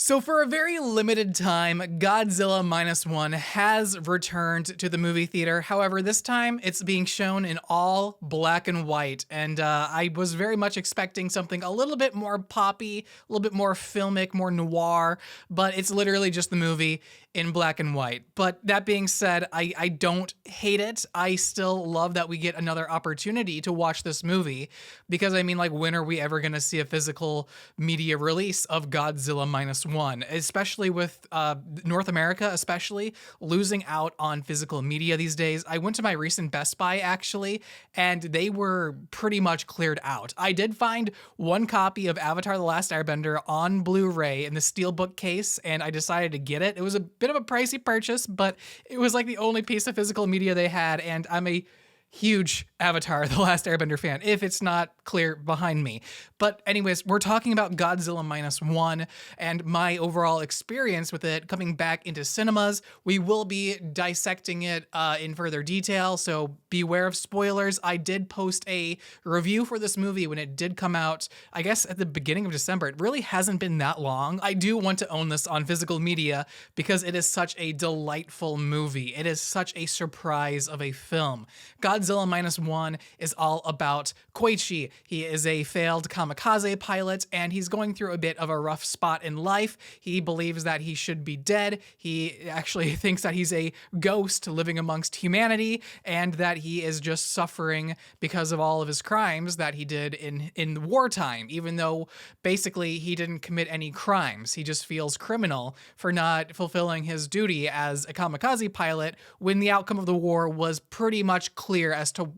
So for a very limited time, Godzilla Minus One has returned to the movie theater. However, this time it's being shown in all black and white. And I was very much expecting something a little bit more poppy, a little bit more filmic, more noir, but it's literally just the movie in black and white. But that being said, I don't hate it. I still love that we get another opportunity to watch this movie because I mean, like, when are we ever going to see a physical media release of Godzilla Minus One, especially with North America, especially losing out on physical media these days. I went to my recent Best Buy actually, and they were pretty much cleared out. I did find one copy of Avatar: The Last Airbender on Blu-ray in the steelbook case, and I decided to get it. It was a bit of a pricey purchase, but it was like the only piece of physical media they had, and I'm a huge Avatar: The Last Airbender fan, if it's not clear behind me. But anyways, we're talking about Godzilla Minus One and my overall experience with it coming back into cinemas. We will be dissecting it in further detail, so beware of spoilers. I did post a review for this movie when it did come out, I guess at the beginning of December. It really hasn't been that long. I do want to own this on physical media because it is such a delightful movie. It is such a surprise of a film. Godzilla Minus One is all about Koichi. He is a failed kamikaze pilot, and he's going through a bit of a rough spot in life. He believes that he should be dead. He actually thinks that he's a ghost living amongst humanity, and that he is just suffering because of all of his crimes that he did in wartime, even though basically he didn't commit any crimes. He just feels criminal for not fulfilling his duty as a kamikaze pilot when the outcome of the war was pretty much clear as to,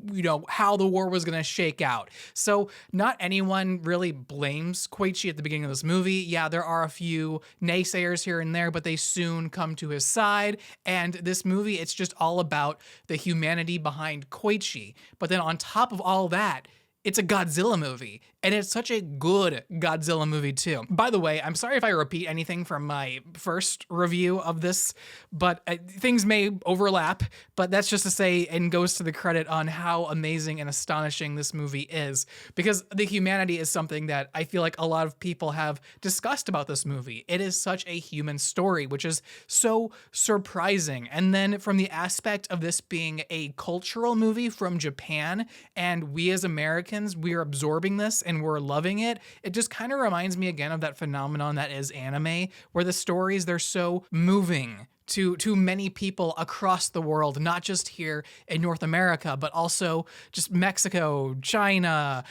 how the war was going to shake out. So not anyone really blames Koichi at the beginning of this movie. Yeah, there are a few naysayers here and there, but they soon come to his side. And this movie, it's just all about the humanity behind Koichi. But then on top of all that, it's a Godzilla movie, and it's such a good Godzilla movie too. By the way, I'm sorry if I repeat anything from my first review of this, but things may overlap, but that's just to say, and goes to the credit on how amazing and astonishing this movie is, because the humanity is something that I feel like a lot of people have discussed about this movie. It is such a human story, which is so surprising. And then from the aspect of this being a cultural movie from Japan, and we as Americans, we're absorbing this and we're loving it. It just kind of reminds me again of that phenomenon that is anime, where the stories, they're so moving to many people across the world, not just here in North America, but also just Mexico, China,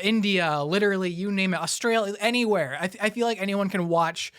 India, literally, you name it, Australia, anywhere. I feel like anyone can watch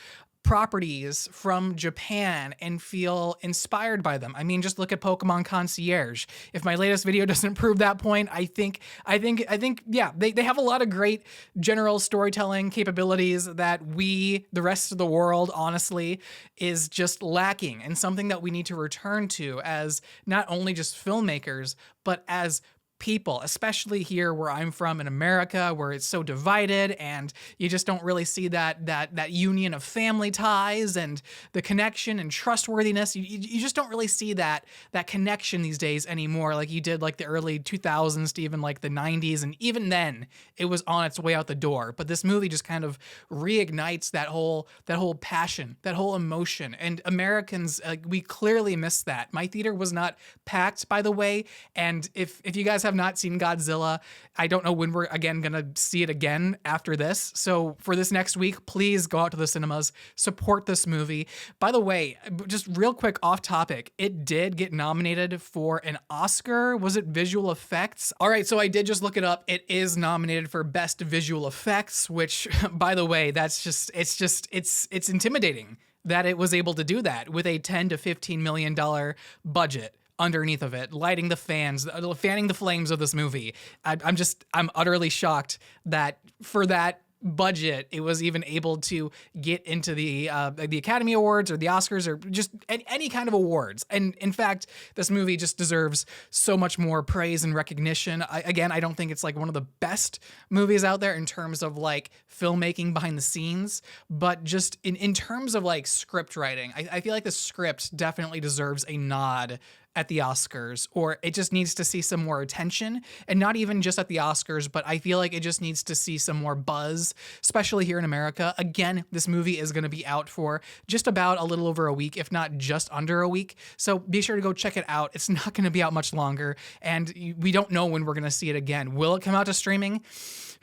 properties from Japan and feel inspired by them. I mean, just look at Pokemon Concierge. If my latest video doesn't prove that point, I think, yeah, they have a lot of great general storytelling capabilities that we, the rest of the world, honestly, is just lacking, and something that we need to return to as not only just filmmakers, but as people, especially here where I'm from in America, where it's so divided and you just don't really see that union of family ties and the connection and trustworthiness. You just don't really see that connection these days anymore, like you did like the early 2000s to even like the 90s, and even then it was on its way out the door. But this movie just kind of reignites that whole passion, that whole emotion, and Americans, we clearly missed that. My theater was not packed, by the way, and if you guys have not seen Godzilla, I don't know when we're again gonna see it again after this. So for this next week, please go out to the cinemas, support this movie. By the way, just real quick off topic, it did get nominated for an Oscar. Was it visual effects? All right, so I did just look it up. It is nominated for best visual effects, which, by the way, it's intimidating that it was able to do that with a $10 to $15 million budget underneath of it, lighting the fans, fanning the flames of this movie. I'm utterly shocked that for that budget, it was even able to get into the Academy Awards or the Oscars or just any kind of awards. And in fact, this movie just deserves so much more praise and recognition. I don't think it's like one of the best movies out there in terms of like filmmaking behind the scenes, but just in terms of like script writing, I feel like the script definitely deserves a nod at the Oscars, or it just needs to see some more attention, and not even just at the Oscars, but I feel like it just needs to see some more buzz, especially here in America. Again, this movie is going to be out for just about a little over a week, if not just under a week. So be sure to go check it out. It's not going to be out much longer, and we don't know when we're going to see it again. Will it come out to streaming?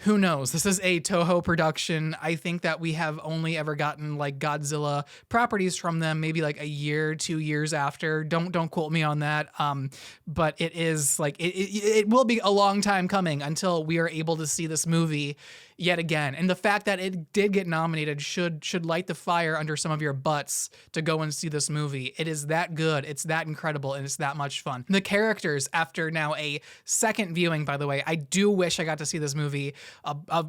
Who knows? This is a Toho production. I think that we have only ever gotten like Godzilla properties from them, maybe like a year, 2 years after. Don't quote me on that. But it is like it will be a long time coming until we are able to see this movie yet again. And the fact that it did get nominated should light the fire under some of your butts to go and see this movie. It is that good, it's that incredible, and it's that much fun. The characters, after now a second viewing, by the way, I do wish I got to see this movie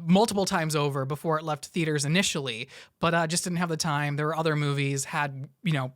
multiple times over before it left theaters initially, but just didn't have the time. There were other movies, had,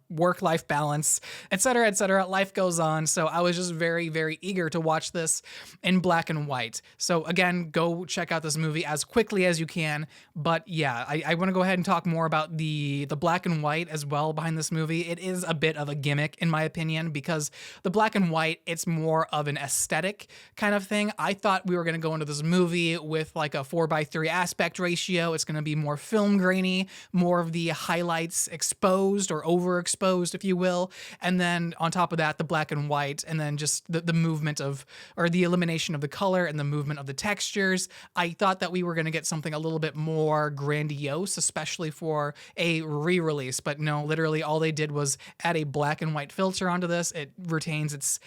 work-life balance, etc., etc. Life goes on, so I was just very, very eager to watch this in black and white. So again, go check out this movie as quickly as you can. But yeah, I want to go ahead and talk more about the black and white as well behind this movie. It is a bit of a gimmick, in my opinion, because the black and white, it's more of an aesthetic kind of thing. I thought we were going to go into this movie with like a 4:3 aspect ratio. It's going to be more film grainy, more of the highlights exposed or overexposed, if you will. And then on top of that, the black and white, and then just the movement of, or the elimination of the color and the movement of the textures. I thought that we were going to get something a little bit more grandiose, especially for a re-release, but no, literally all they did was add a black and white filter onto this. It retains its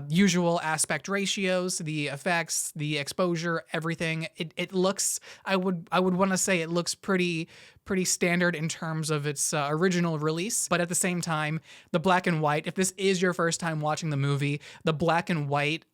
usual aspect ratios, the effects, the exposure, everything. It looks, I would want to say it looks pretty standard in terms of its original release, but at the same time, the black and white, if this is your first time watching the movie, the black and white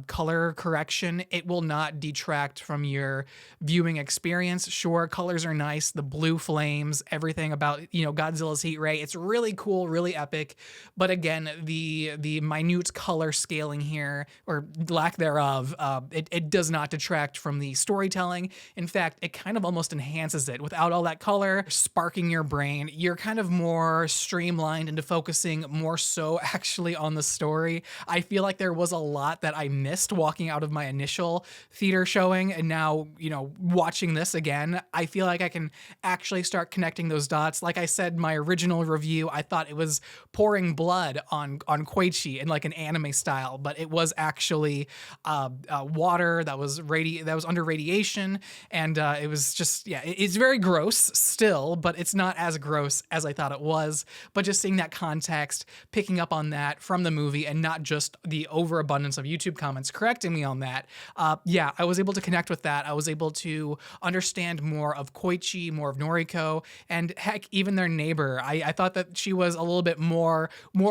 color correction, it will not detract from your viewing experience. Sure, colors are nice, the blue flames, everything about, Godzilla's heat ray, it's really cool, really epic, but again, the minute color scaling here, or lack thereof, it does not detract from the storytelling. In fact, it kind of almost enhances it. Without all that color sparking your brain, you're kind of more streamlined into focusing more so actually on the story. I feel like there was a lot that I missed walking out of my initial theater showing, and now, watching this again, I feel like I can actually start connecting those dots. Like I said, my original review, I thought it was pouring blood on Koichi in like an anime style, but it was actually water that was under radiation, and it was just, it's very gross still, but it's not as gross as I thought it was. But just seeing that context, picking up on that from the movie, and not just the overabundance of YouTube comments correcting me on that, I was able to connect with that. I was able to understand more of Koichi, more of Noriko, and heck, even their neighbor. I thought that she was a little bit more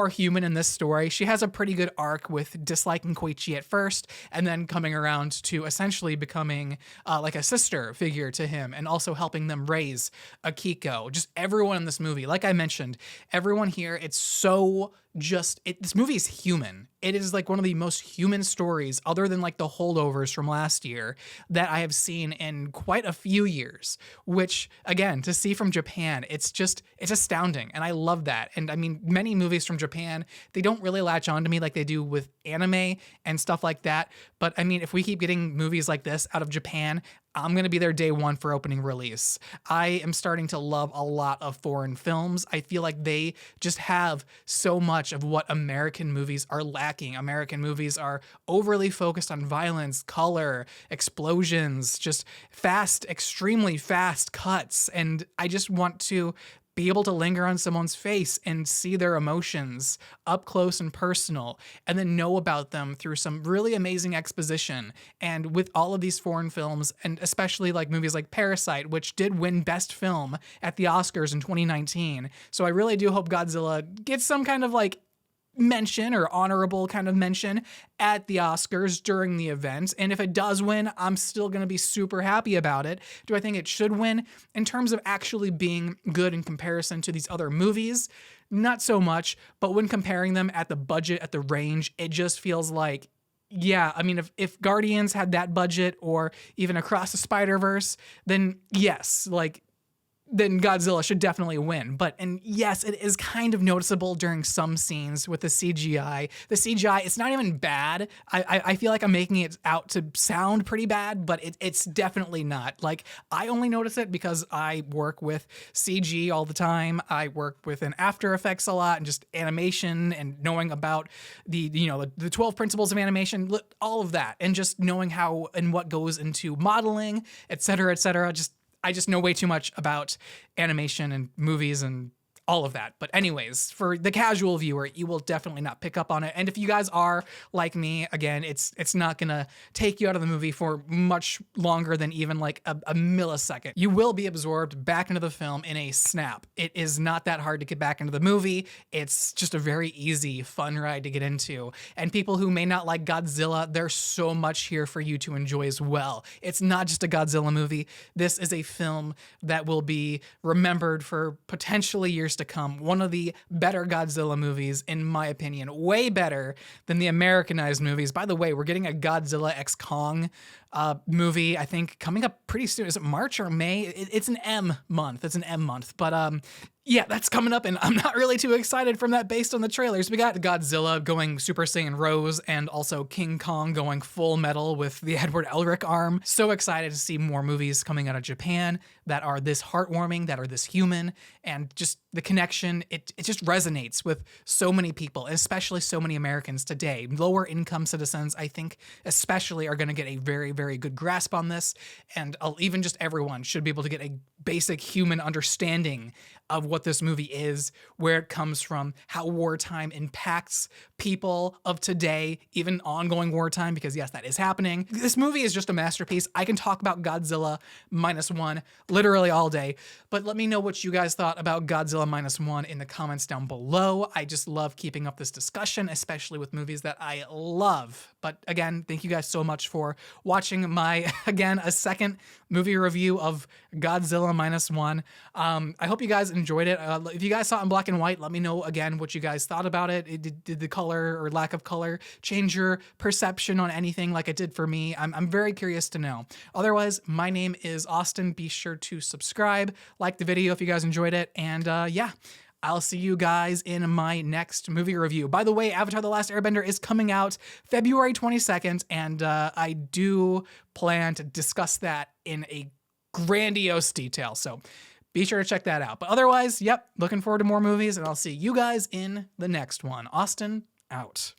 human in this story. She has a pretty good arc with disliking Koichi at first, and then coming around to essentially becoming like a sister figure to him, and also helping them raise Akiko. Just everyone in this movie, like I mentioned, everyone here, it's so this movie is human. It is like one of the most human stories, other than like the holdovers from last year, that I have seen in quite a few years, which again, to see from Japan, it's astounding. And I love that. And I mean, many movies from Japan, they don't really latch on to me like they do with anime and stuff like that. But I mean, if we keep getting movies like this out of Japan, I'm going to be there day one for opening release. I am starting to love a lot of foreign films. I feel like they just have so much of what American movies are lacking. American movies are overly focused on violence, color, explosions, just fast, extremely fast cuts. And I just want to be able to linger on someone's face and see their emotions up close and personal, and then know about them through some really amazing exposition. And with all of these foreign films, and especially like movies like Parasite, which did win Best Film at the Oscars in 2019. So I really do hope Godzilla gets some kind of like mention, or honorable kind of mention, at the Oscars during the event. And if it does win, I'm still going to be super happy about it. Do I think it should win? In terms of actually being good in comparison to these other movies, not so much. But when comparing them at the budget, at the range, it just feels like, I mean, if Guardians had that budget, or even Across the Spider-Verse, then yes, like, then Godzilla should definitely win. And yes, it is kind of noticeable during some scenes with the CGI. The CGI, it's not even bad. I feel like I'm making it out to sound pretty bad, but it's definitely not. Like, I only notice it because I work with CG all the time. I work within After Effects a lot and just animation and knowing about the 12 principles of animation, all of that, and just knowing how and what goes into modeling, et cetera, et cetera. I just know way too much about animation and movies and all of that. But anyways, for the casual viewer, you will definitely not pick up on it. And if you guys are like me, again, it's not gonna take you out of the movie for much longer than even like a millisecond. You will be absorbed back into the film in a snap. It is not that hard to get back into the movie. It's just a very easy, fun ride to get into. And people who may not like Godzilla, there's so much here for you to enjoy as well. It's not just a Godzilla movie. This is a film that will be remembered for potentially years to come. One of the better Godzilla movies, in my opinion, way better than the Americanized movies. By the way, we're getting a Godzilla x Kong movie, I think, coming up pretty soon. Is it March or May? It's an M month. It's an M month. But yeah, that's coming up, and I'm not really too excited from that based on the trailers. We got Godzilla going Super Saiyan Rose, and also King Kong going Full Metal with the Edward Elric arm. So excited to see more movies coming out of Japan that are this heartwarming, that are this human, and just the connection, it just resonates with so many people, especially so many Americans today. Lower income citizens, I think, especially are going to get a very, very good grasp on this, and even just everyone should be able to get a basic human understanding of what this movie is, where it comes from, how wartime impacts people of today, even ongoing wartime, because yes, that is happening. This movie is just a masterpiece. I can talk about Godzilla Minus One literally all day, but let me know what you guys thought about Godzilla Minus One in the comments down below. I just love keeping up this discussion, especially with movies that I love. But again, thank you guys so much for watching my, again, a second movie review of Godzilla Minus One. I hope you guys enjoyed it. If you guys saw it in black and white, let me know again what you guys thought about it. Did the color or lack of color change your perception on anything like it did for me? I'm very curious to know. Otherwise, my name is Austin. Be sure to subscribe, like the video if you guys enjoyed it, and yeah. I'll see you guys in my next movie review. By the way, Avatar: The Last Airbender is coming out February 22nd, and I do plan to discuss that in a grandiose detail, so be sure to check that out. But otherwise, yep, looking forward to more movies, and I'll see you guys in the next one. Austin, out.